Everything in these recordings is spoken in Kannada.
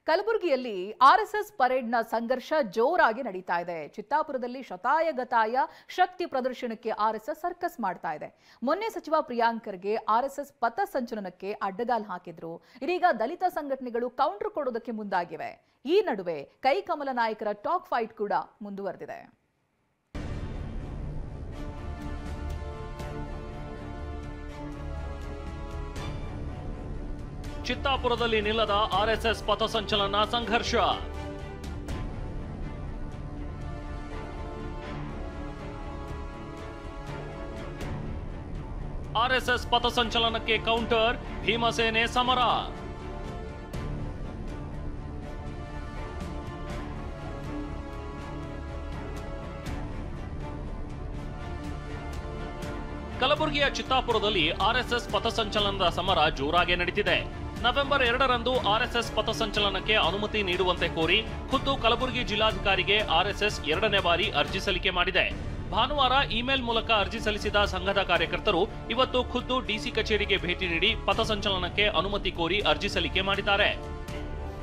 ಕಲಬುರಗಿಯಲ್ಲಿ ಆರ್ಎಸ್ಎಸ್ ಪರೇಡ್ನ ಸಂಘರ್ಷ ಜೋರಾಗಿ ನಡೀತಾ ಇದೆ. ಚಿತ್ತಾಪುರದಲ್ಲಿ ಶತಾಯಗತಾಯ ಶಕ್ತಿ ಪ್ರದರ್ಶನಕ್ಕೆ ಆರ್ಎಸ್ಎಸ್ ಸರ್ಕಸ್ ಮಾಡ್ತಾ ಇದೆ. ಮೊನ್ನೆ ಸಚಿವ ಪ್ರಿಯಾಂಕ್ ಖರ್ಗೆ ಆರ್ಎಸ್ಎಸ್ ಪಥಸಂಚಲನಕ್ಕೆ ಅಡ್ಡಗಾಲು ಹಾಕಿದ್ರು. ಇದೀಗ ದಲಿತ ಸಂಘಟನೆಗಳು ಕೌಂಟರ್ ಕೊಡೋದಕ್ಕೆ ಮುಂದಾಗಿವೆ. ಈ ನಡುವೆ ಕೈಕಮಲ ನಾಯಕರ ಟಾಕ್ ಫೈಟ್ ಕೂಡ ಮುಂದುವರೆದಿದೆ. ಚಿತ್ತಾಪುರದಲ್ಲಿ ನಿಲ್ಲದ ಆರ್ಎಸ್ಎಸ್ ಪಥಸಂಚಲನ ಸಂಘರ್ಷ. ಆರ್ಎಸ್ಎಸ್ ಪಥಸಂಚಲನಕ್ಕೆ ಕೌಂಟರ್, ಭೀಮಸೇನೆ ಸಮರ. ಕಲಬುರಗಿಯ ಚಿತ್ತಾಪುರದಲ್ಲಿ ಆರ್ಎಸ್ಎಸ್ ಪಥಸಂಚಲನದ ಸಮರ ಜೋರಾಗಿ ನಡೆದಿದೆ. ನವೆಂಬರ್ 2ರಂದು ಆರ್ಎಸ್ಎಸ್ ಪಥಸಂಚಲನಕ್ಕೆ ಅನುಮತಿ ನೀಡುವಂತೆ ಕೋರಿ ಖುದ್ದು ಕಲಬುರಗಿ ಜಿಲ್ಲಾಧಿಕಾರಿಗೆ ಆರ್ಎಸ್ಎಸ್ 2ನೇ ಬಾರಿ ಅರ್ಜಿ ಸಲ್ಲಿಕೆ ಮಾಡಿದೆ. ಭಾನುವಾರ ಇಮೇಲ್ ಮೂಲಕ ಅರ್ಜಿ ಸಲ್ಲಿಸಿದ ಸಂಘದ ಕಾರ್ಯಕರ್ತರು ಇವತ್ತು ಖುದ್ದು ಡಿಸಿ ಕಚೇರಿಗೆ ಭೇಟಿ ನೀಡಿ ಪಥಸಂಚಲನಕ್ಕೆ ಅನುಮತಿ ಕೋರಿ ಅರ್ಜಿ ಸಲ್ಲಿಕೆ ಮಾಡಿದ್ದಾರೆ.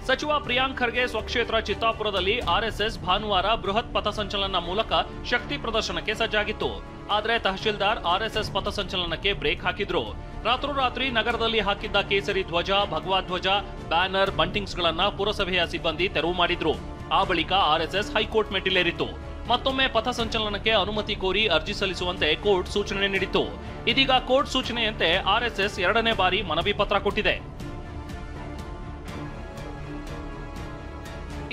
ಸಚಿವ ಪ್ರಿಯಾಂಕ್ ಖರ್ಗೆ ಸ್ವಕ್ಷೇತ್ರ ಚಿತ್ತಾಪುರದಲ್ಲಿ ಆರ್ಎಸ್ಎಸ್ ಭಾನುವಾರ ಬೃಹತ್ ಪಥಸಂಚಲನ ಮೂಲಕ ಶಕ್ತಿ ಪ್ರದರ್ಶನಕ್ಕೆ ಸಜ್ಜಾಗಿತ್ತು. ಆದರೆ ತಹಶೀಲ್ದಾರ್ ಆರ್ಎಸ್ಎಸ್ ಪಥಸಂಚಲನಕ್ಕೆ ಬ್ರೇಕ್ ಹಾಕಿದ್ರು. ರಾತ್ರೋರಾತ್ರಿ ನಗರದಲ್ಲಿ ಹಾಕಿದ್ದ ಕೇಸರಿ ಧ್ವಜ, ಭಗವಾ ಧ್ವಜ, ಬ್ಯಾನರ್, ಬಂಟಿಂಗ್ಸ್ಗಳನ್ನ ಪುರಸಭೆಯ ಸಿಬ್ಬಂದಿ ತೆರವು ಮಾಡಿದ್ರು. ಆ ಬಳಿಕ ಆರ್ಎಸ್ಎಸ್ ಹೈಕೋರ್ಟ್ ಮೆಟ್ಟಿಲೇರಿತ್ತು. ಮತ್ತೊಮ್ಮೆ ಪಥಸಂಚಲನಕ್ಕೆ ಅನುಮತಿ ಕೋರಿ ಅರ್ಜಿ ಸಲ್ಲಿಸುವಂತೆ ಕೋರ್ಟ್ ಸೂಚನೆ ನೀಡಿತ್ತು. ಇದೀಗ ಕೋರ್ಟ್ ಸೂಚನೆಯಂತೆ ಆರ್ಎಸ್ಎಸ್ 2ನೇ ಬಾರಿ ಮನವಿ ಪತ್ರ ಕೊಟ್ಟಿದೆ.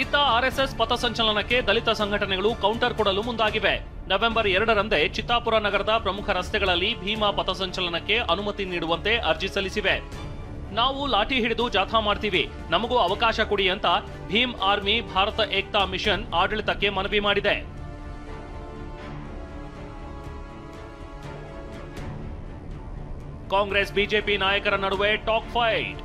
ಇತ್ತ ಆರ್ಎಸ್ಎಸ್ ಪಥಸಂಚಲನಕ್ಕೆ ದಲಿತ ಸಂಘಟನೆಗಳು ಕೌಂಟರ್ ಕೊಡಲು ಮುಂದಾಗಿವೆ. ನವೆಂಬರ್ 2ರಂದೇ ಚಿತ್ತಾಪುರ ನಗರದ ಪ್ರಮುಖ ರಸ್ತೆಗಳಲ್ಲಿ ಭೀಮಾ ಪಥಸಂಚಲನಕ್ಕೆ ಅನುಮತಿ ನೀಡುವಂತೆ ಅರ್ಜಿ ಸಲ್ಲಿಸಿವೆ. ನಾವು ಲಾಠಿ ಹಿಡಿದು ಜಾಥಾ ಮಾಡ್ತೀವಿ, ನಮಗೂ ಅವಕಾಶ ಕೊಡಿ ಅಂತ ಭೀಮ್ ಆರ್ಮಿ ಭಾರತ ಏಕ್ತಾ ಮಿಷನ್ ಆಡಳಿತಕ್ಕೆ ಮನವಿ ಮಾಡಿದೆ. ಕಾಂಗ್ರೆಸ್ ಬಿಜೆಪಿ ನಾಯಕರ ನಡುವೆ ಟಾಕ್ ಫೈಟ್.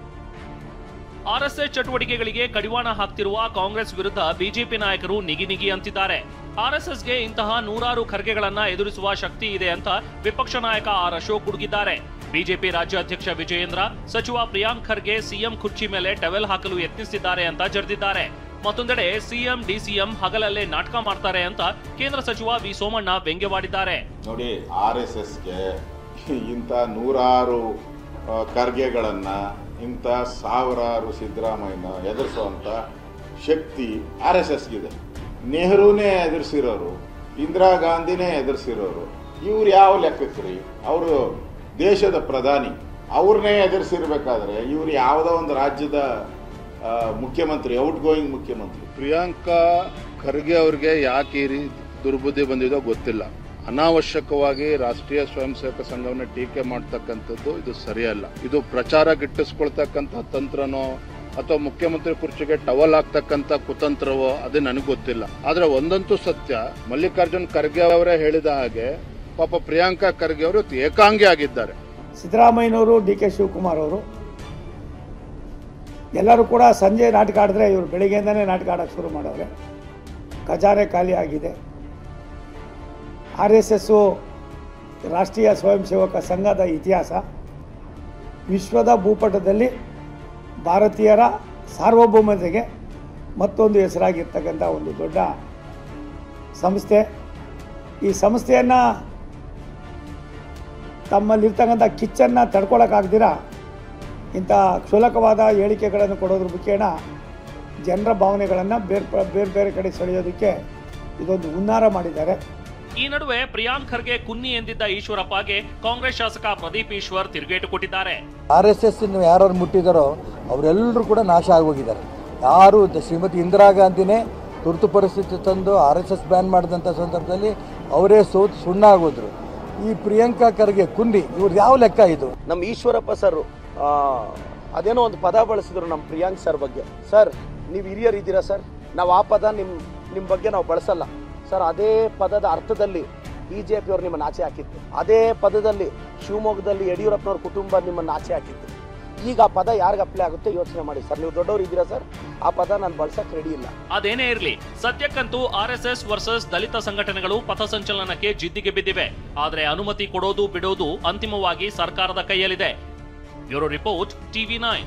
ಆರ್ಎಸ್ಎಸ್ ಚಟುವಟಿಕೆಗಳಿಗೆ ಕಡಿವಾಣ ಹಾಕ್ತಿರುವ ಕಾಂಗ್ರೆಸ್ ವಿರುದ್ಧ ಬಿಜೆಪಿ ನಾಯಕರು ನಿಗಿ ಅಂತಿದ್ದಾರೆ. ಆರ್ಎಸ್ಎಸ್ಗೆ ಇಂತಹ ನೂರಾರು ಖರ್ಗೆಗಳನ್ನ ಎದುರಿಸುವ ಶಕ್ತಿ ಇದೆ ಅಂತ ವಿಪಕ್ಷ ನಾಯಕ ಆರ್ ಅಶೋಕ್ ಗುಡುಗಿದ್ದಾರೆ. ಬಿಜೆಪಿ ರಾಜ್ಯಾಧ್ಯಕ್ಷ ವಿಜಯೇಂದ್ರ ಸಚಿವ ಪ್ರಿಯಾಂಕ್ ಖರ್ಗೆ ಸಿಎಂ ಕುರ್ಚಿ ಮೇಲೆ ಟವೆಲ್ ಹಾಕಲು ಯತ್ನಿಸಿದ್ದಾರೆ ಅಂತ ಜರಿದಿದ್ದಾರೆ. ಮತ್ತೊಂದೆಡೆ ಸಿಎಂ ಡಿಸಿಎಂ ಹಗಲಲ್ಲೇ ನಾಟಕ ಮಾಡ್ತಾರೆ ಅಂತ ಕೇಂದ್ರ ಸಚಿವ ವಿ ಸೋಮಣ್ಣ ವ್ಯಂಗ್ಯವಾಡಿದ್ದಾರೆ. ನೋಡಿ, ಆರ್ಎಸ್ಎಸ್ಗೆ ಇಂಥ ನೂರಾರು ಖರ್ಗೆಗಳನ್ನ, ಇಂಥ ಸಾವಿರಾರು ಸಿದ್ದರಾಮಯ್ಯನ ಎದುರಿಸುವಂಥ ಶಕ್ತಿ ಆರ್ಎಸ್ಎಸ್ಗಿದೆ. ನೆಹರೂನೇ ಎದುರಿಸಿರೋರು, ಇಂದಿರಾ ಗಾಂಧಿನೇ ಎದುರಿಸಿರೋರು. ಇವ್ರು ಯಾವ ಲೆಕ್ಕಕ್ರಿ? ಅವರು ದೇಶದ ಪ್ರಧಾನಿ, ಅವ್ರನ್ನೇ ಎದುರಿಸಿರ್ಬೇಕಾದ್ರೆ ಇವ್ರು ಯಾವುದೋ ಒಂದು ರಾಜ್ಯದ ಮುಖ್ಯಮಂತ್ರಿ, ಔಟ್ ಗೋಯಿಂಗ್ ಮುಖ್ಯಮಂತ್ರಿ. ಪ್ರಿಯಾಂಕಾ ಖರ್ಗೆ ಅವ್ರಿಗೆ ಯಾಕೆ ಈ ದುರ್ಬುದ್ಧಿ ಬಂದಿದೋ ಗೊತ್ತಿಲ್ಲ. ಅನಾವಶ್ಯಕವಾಗಿ ರಾಷ್ಟ್ರೀಯ ಸ್ವಯಂ ಸೇವಕ ಸಂಘವನ್ನ ಟೀಕೆ ಮಾಡ್ತಕ್ಕಂಥದ್ದು ಇದು ಸರಿಯಲ್ಲ. ಇದು ಪ್ರಚಾರ ಗಿಟ್ಟಿಸ್ಕೊಳ್ತಕ್ಕಂಥ ತಂತ್ರನೋ ಅಥವಾ ಮುಖ್ಯಮಂತ್ರಿ ಕುರ್ಚಿಗೆ ಟವಲ್ ಹಾಕ್ತಕ್ಕಂಥ ಕುತಂತ್ರವೋ ಅದು ನನಗೆ ಗೊತ್ತಿಲ್ಲ. ಆದ್ರೆ ಒಂದಂತೂ ಸತ್ಯ, ಮಲ್ಲಿಕಾರ್ಜುನ್ ಖರ್ಗೆ ಅವರೇ ಹೇಳಿದ ಹಾಗೆ ಪಾಪ ಪ್ರಿಯಾಂಕಾ ಖರ್ಗೆ ಅವರು ಏಕಾಂಗಿ ಆಗಿದ್ದಾರೆ. ಸಿದ್ದರಾಮಯ್ಯನವರು, ಡಿ.ಕೆ. ಶಿವಕುಮಾರ್ ಅವರು ಎಲ್ಲರೂ ಕೂಡ ಸಂಜೆ ನಾಟಕ ಆಡಿದ್ರೆ ಇವರು ಬೆಳಿಗ್ಗೆಯಿಂದನೇ ನಾಟಕ ಆಡೋಕ್ಕೆ ಶುರು ಮಾಡೋರೆ. ಖಜಾನೆ ಖಾಲಿ ಆಗಿದೆ. ಆರ್ಎಸ್ಎಸ್ಸು ರಾಷ್ಟ್ರೀಯ ಸ್ವಯಂ ಸೇವಕ ಸಂಘದ ಇತಿಹಾಸ ವಿಶ್ವದ ಭೂಪಟದಲ್ಲಿ ಭಾರತೀಯರ ಸಾರ್ವಭೌಮತೆಗೆ ಮತ್ತೊಂದು ಹೆಸರಾಗಿರ್ತಕ್ಕಂಥ ಒಂದು ದೊಡ್ಡ ಸಂಸ್ಥೆ. ಈ ಸಂಸ್ಥೆಯನ್ನು ತಮ್ಮಲ್ಲಿರ್ತಕ್ಕಂಥ ಕಿಚ್ಚನ್ನು ತಡ್ಕೊಳಕ್ಕಾಗ್ದಿರ ಇಂಥ ಕ್ಷುಲ್ಲಕವಾದ ಹೇಳಿಕೆಗಳನ್ನು ಕೊಡೋದ್ರ ಮುಖೇನ ಜನರ ಭಾವನೆಗಳನ್ನು ಬೇರೆ ಬೇರೆ ಕಡೆ ಸೆಳೆಯೋದಕ್ಕೆ ಇದೊಂದು ಹುನ್ನಾರ ಮಾಡಿದ್ದಾರೆ. ಈ ನಡುವೆ ಪ್ರಿಯಾಂಕ್ ಖರ್ಗೆ ಕುನ್ನಿ ಎಂದಿದ್ದ ಈಶ್ವರಪ್ಪಗೆ ಕಾಂಗ್ರೆಸ್ ಶಾಸಕ ಪ್ರದೀಪ್ ಈಶ್ವರ್ ತಿರುಗೇಟು ಕೊಟ್ಟಿದ್ದಾರೆ. ಆರ್ಎಸ್ಎಸ್ ಯಾರು ಮುಟ್ಟಿದಾರೋ ಅವರೆಲ್ಲರೂ ಕೂಡ ನಾಶ ಆಗೋಗಿದ್ದಾರೆ. ಯಾರು ಶ್ರೀಮತಿ ಇಂದಿರಾ ಗಾಂಧಿನೇ ತುರ್ತು ಪರಿಸ್ಥಿತಿ ತಂದು ಆರ್ಎಸ್ಎಸ್ ಬ್ಯಾನ್ ಮಾಡಿದಂಥ ಸಂದರ್ಭದಲ್ಲಿ ಅವರೇ ಸುಣ್ಣ ಆಗೋದ್ರು. ಈ ಪ್ರಿಯಾಂಕಾ ಖರ್ಗೆ ಕುನ್ನಿ, ಇವ್ರು ಯಾವ ಲೆಕ್ಕ ಇದು? ನಮ್ಮ ಈಶ್ವರಪ್ಪ ಸರ್ ಅದೇನೋ ಒಂದು ಪದ ಬಳಸಿದ್ರು ನಮ್ಮ ಪ್ರಿಯಾಂಕ್ ಸರ್ ಬಗ್ಗೆ. ಸರ್, ನೀವು ಹಿರಿಯರಿದ್ದೀರಾ ಸರ್, ನಾವು ಆ ಪದ ನಿಮ್ಮ ಬಗ್ಗೆ ನಾವು ಬಳಸಲ್ಲ ಸರ್. ಅದೇ ಪದದ ಅರ್ಥದಲ್ಲಿ ಬಿಜೆಪಿಯವರು ನಿಮ್ಮನ್ನು ಆಚೆ ಹಾಕಿತ್ತು. ಅದೇ ಪದದಲ್ಲಿ ಶಿವಮೊಗ್ಗದಲ್ಲಿ ಯಡಿಯೂರಪ್ಪನವ್ರ ಕುಟುಂಬ ನಿಮ್ಮನ್ನು ಆಚೆ ಹಾಕಿತ್ತು. ಈಗ ಆ ಪದ ಯಾರಿಗೆ ಅಪ್ಲೈ ಆಗುತ್ತೆ ಯೋಚನೆ ಮಾಡಿ ಸರ್. ನೀವು ದೊಡ್ಡವರು ಇದ್ದೀರಾ ಸರ್, ಆ ಪದ ನಾನು ಬಳಸಕ್ಕೆ ರೆಡಿ ಇಲ್ಲ. ಅದೇನೇ ಇರಲಿ, ಸದ್ಯಕ್ಕಂತೂ ಆರ್ಎಸ್ಎಸ್ ವರ್ಸಸ್ ದಲಿತ ಸಂಘಟನೆಗಳು ಪಥಸಂಚಲನಕ್ಕೆ ಜಿದ್ದಿಗೆ ಬಿದ್ದಿವೆ. ಆದರೆ ಅನುಮತಿ ಕೊಡೋದು ಬಿಡೋದು ಅಂತಿಮವಾಗಿ ಸರ್ಕಾರದ ಕೈಯಲ್ಲಿದೆ. Bureau report, TV9.